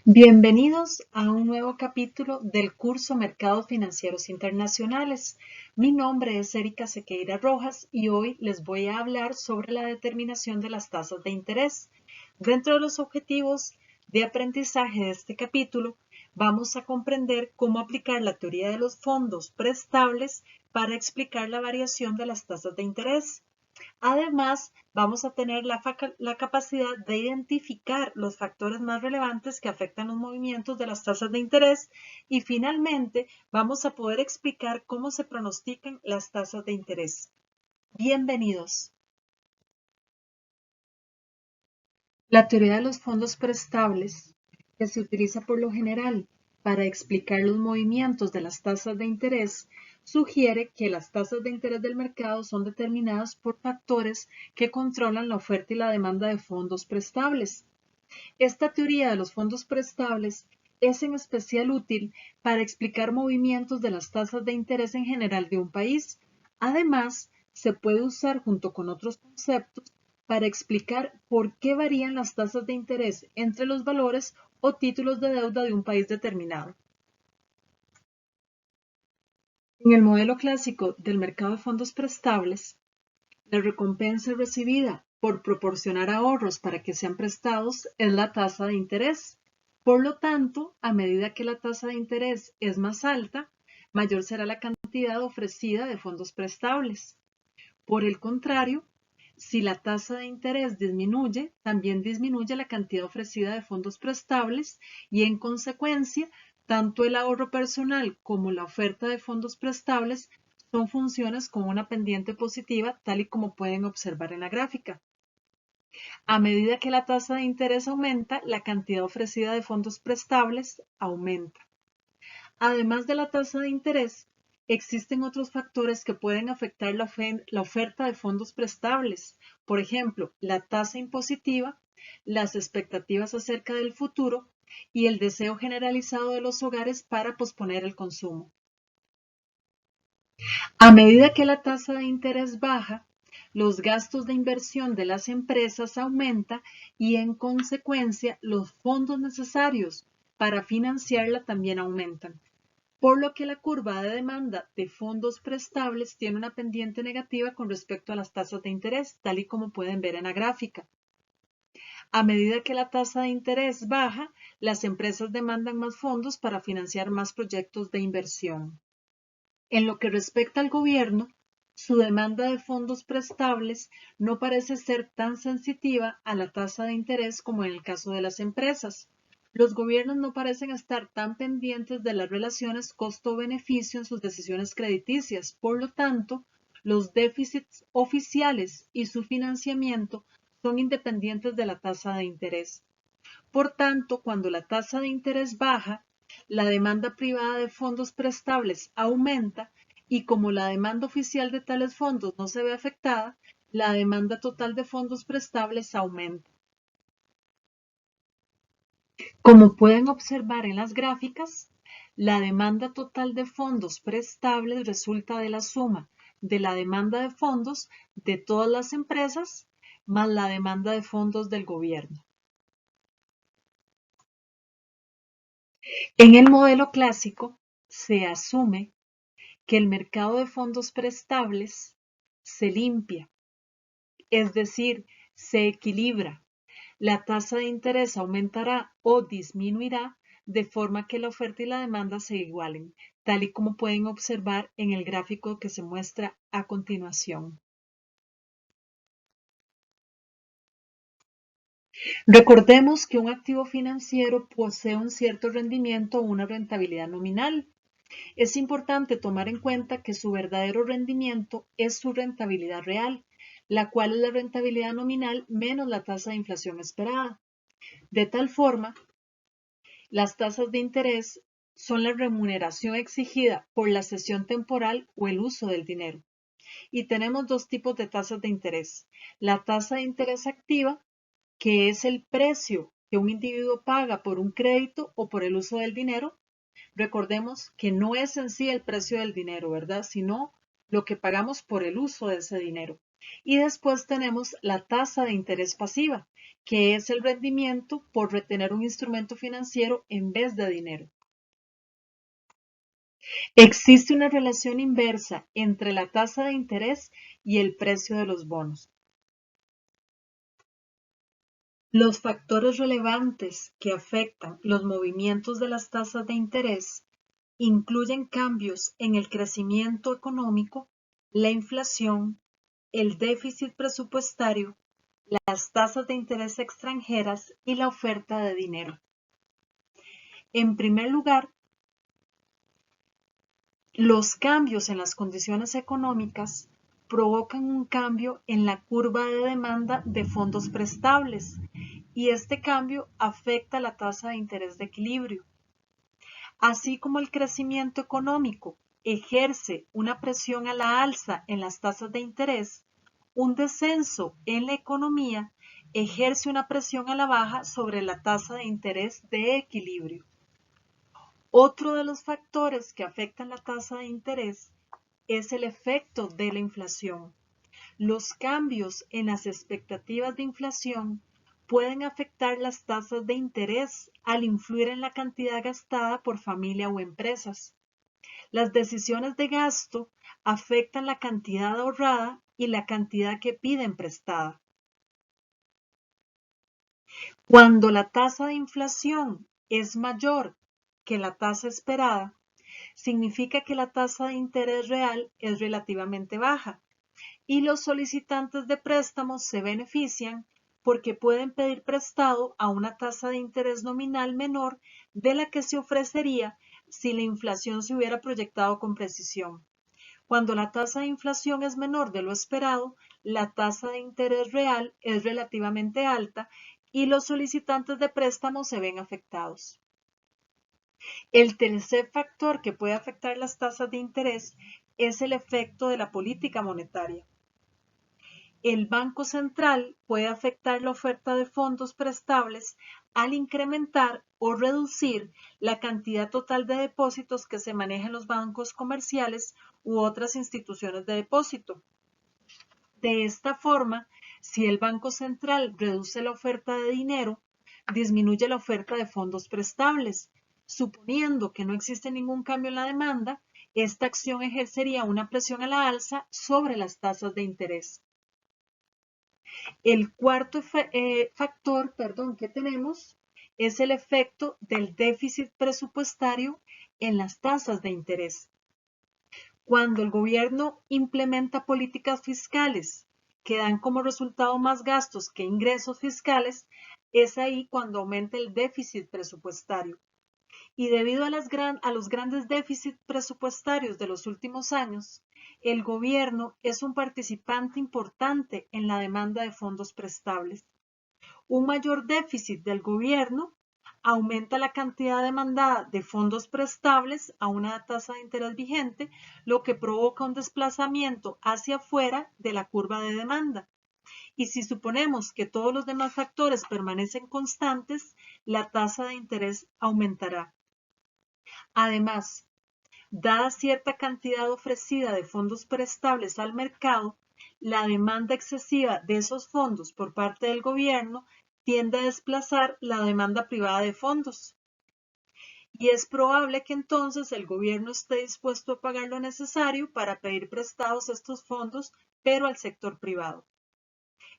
Bienvenidos a un nuevo capítulo del curso Mercados Financieros Internacionales. Mi nombre es Erika Sequeira Rojas y hoy les voy a hablar sobre la determinación de las tasas de interés. Dentro de los objetivos de aprendizaje de este capítulo, vamos a comprender cómo aplicar la teoría de los fondos preestables para explicar la variación de las tasas de interés. Además, vamos a tener la capacidad de identificar los factores más relevantes que afectan los movimientos de las tasas de interés y finalmente vamos a poder explicar cómo se pronostican las tasas de interés. Bienvenidos. La teoría de los fondos preestables, que se utiliza por lo general para explicar los movimientos de las tasas de interés, sugiere que las tasas de interés del mercado son determinadas por factores que controlan la oferta y la demanda de fondos preestables. Esta teoría de los fondos preestables es en especial útil para explicar movimientos de las tasas de interés en general de un país. Además, se puede usar junto con otros conceptos para explicar por qué varían las tasas de interés entre los valores o títulos de deuda de un país determinado. En el modelo clásico del mercado de fondos preestables, la recompensa recibida por proporcionar ahorros para que sean prestados es la tasa de interés. Por lo tanto, a medida que la tasa de interés es más alta, mayor será la cantidad ofrecida de fondos prestables. Por el contrario, si la tasa de interés disminuye, también disminuye la cantidad ofrecida de fondos prestables y, en consecuencia, tanto el ahorro personal como la oferta de fondos prestables son funciones con una pendiente positiva, tal y como pueden observar en la gráfica. A medida que la tasa de interés aumenta, la cantidad ofrecida de fondos prestables aumenta. Además de la tasa de interés, existen otros factores que pueden afectar la oferta de fondos prestables. Por ejemplo, la tasa impositiva, las expectativas acerca del futuro y el deseo generalizado de los hogares para posponer el consumo. A medida que la tasa de interés baja, los gastos de inversión de las empresas aumentan y, en consecuencia, los fondos necesarios para financiarla también aumentan, por lo que la curva de demanda de fondos prestables tiene una pendiente negativa con respecto a las tasas de interés, tal y como pueden ver en la gráfica. A medida que la tasa de interés baja, las empresas demandan más fondos para financiar más proyectos de inversión. En lo que respecta al gobierno, su demanda de fondos prestables no parece ser tan sensitiva a la tasa de interés como en el caso de las empresas. Los gobiernos no parecen estar tan pendientes de las relaciones costo-beneficio en sus decisiones crediticias. Por lo tanto, los déficits oficiales y su financiamiento son independientes de la tasa de interés. Por tanto, cuando la tasa de interés baja, la demanda privada de fondos prestables aumenta y, como la demanda oficial de tales fondos no se ve afectada, la demanda total de fondos prestables aumenta. Como pueden observar en las gráficas, la demanda total de fondos prestables resulta de la suma de la demanda de fondos de todas las empresas más la demanda de fondos del gobierno. En el modelo clásico, se asume que el mercado de fondos prestables se limpia, es decir, se equilibra. La tasa de interés aumentará o disminuirá de forma que la oferta y la demanda se igualen, tal y como pueden observar en el gráfico que se muestra a continuación. Recordemos que un activo financiero posee un cierto rendimiento o una rentabilidad nominal. Es importante tomar en cuenta que su verdadero rendimiento es su rentabilidad real, la cual es la rentabilidad nominal menos la tasa de inflación esperada. De tal forma, las tasas de interés son la remuneración exigida por la cesión temporal o el uso del dinero. Y tenemos dos tipos de tasas de interés. La tasa de interés activa, que es el precio que un individuo paga por un crédito o por el uso del dinero. Recordemos que no es en sí el precio del dinero, ¿verdad? Sino lo que pagamos por el uso de ese dinero. Y después tenemos la tasa de interés pasiva, que es el rendimiento por retener un instrumento financiero en vez de dinero. Existe una relación inversa entre la tasa de interés y el precio de los bonos. Los factores relevantes que afectan los movimientos de las tasas de interés incluyen cambios en el crecimiento económico, la inflación, el déficit presupuestario, las tasas de interés extranjeras y la oferta de dinero. En primer lugar, los cambios en las condiciones económicas provocan un cambio en la curva de demanda de fondos prestables y este cambio afecta la tasa de interés de equilibrio. Así como el crecimiento económico ejerce una presión a la alza en las tasas de interés, un descenso en la economía ejerce una presión a la baja sobre la tasa de interés de equilibrio. Otro de los factores que afectan la tasa de interés es el efecto de la inflación. Los cambios en las expectativas de inflación pueden afectar las tasas de interés al influir en la cantidad gastada por familia o empresas. Las decisiones de gasto afectan la cantidad ahorrada y la cantidad que piden prestada. Cuando la tasa de inflación es mayor que la tasa esperada, significa que la tasa de interés real es relativamente baja y los solicitantes de préstamos se benefician porque pueden pedir prestado a una tasa de interés nominal menor de la que se ofrecería si la inflación se hubiera proyectado con precisión. Cuando la tasa de inflación es menor de lo esperado, la tasa de interés real es relativamente alta y los solicitantes de préstamos se ven afectados. El tercer factor que puede afectar las tasas de interés es el efecto de la política monetaria. El Banco Central puede afectar la oferta de fondos prestables al incrementar o reducir la cantidad total de depósitos que se maneja en los bancos comerciales u otras instituciones de depósito. De esta forma, si el Banco Central reduce la oferta de dinero, disminuye la oferta de fondos prestables. Suponiendo que no existe ningún cambio en la demanda, esta acción ejercería una presión a la alza sobre las tasas de interés. El cuarto factor que tenemos es el efecto del déficit presupuestario en las tasas de interés. Cuando el gobierno implementa políticas fiscales que dan como resultado más gastos que ingresos fiscales, es ahí cuando aumenta el déficit presupuestario. Y debido a los grandes déficits presupuestarios de los últimos años, el gobierno es un participante importante en la demanda de fondos prestables. Un mayor déficit del gobierno aumenta la cantidad demandada de fondos prestables a una tasa de interés vigente, lo que provoca un desplazamiento hacia afuera de la curva de demanda. Y si suponemos que todos los demás factores permanecen constantes, la tasa de interés aumentará. Además, dada cierta cantidad ofrecida de fondos prestables al mercado, la demanda excesiva de esos fondos por parte del gobierno tiende a desplazar la demanda privada de fondos. Y es probable que entonces el gobierno esté dispuesto a pagar lo necesario para pedir prestados estos fondos, pero al sector privado.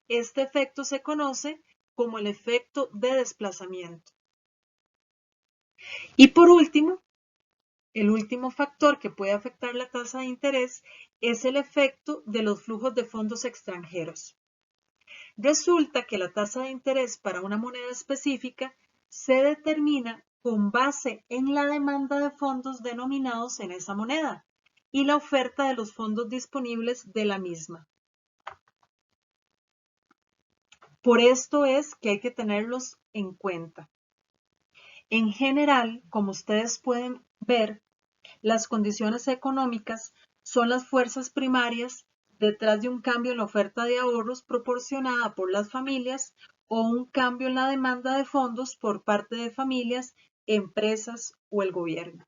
Este efecto se conoce como el efecto de desplazamiento. Y por último, el último factor que puede afectar la tasa de interés es el efecto de los flujos de fondos extranjeros. Resulta que la tasa de interés para una moneda específica se determina con base en la demanda de fondos denominados en esa moneda y la oferta de los fondos disponibles de la misma. Por esto es que hay que tenerlos en cuenta. En general, como ustedes pueden ver, las condiciones económicas son las fuerzas primarias detrás de un cambio en la oferta de ahorros proporcionada por las familias o un cambio en la demanda de fondos por parte de familias, empresas o el gobierno.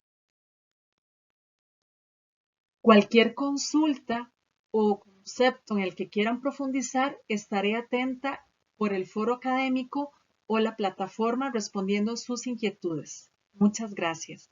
Cualquier consulta o concepto en el que quieran profundizar, estaré atenta por el foro académico o la plataforma respondiendo sus inquietudes. Muchas gracias.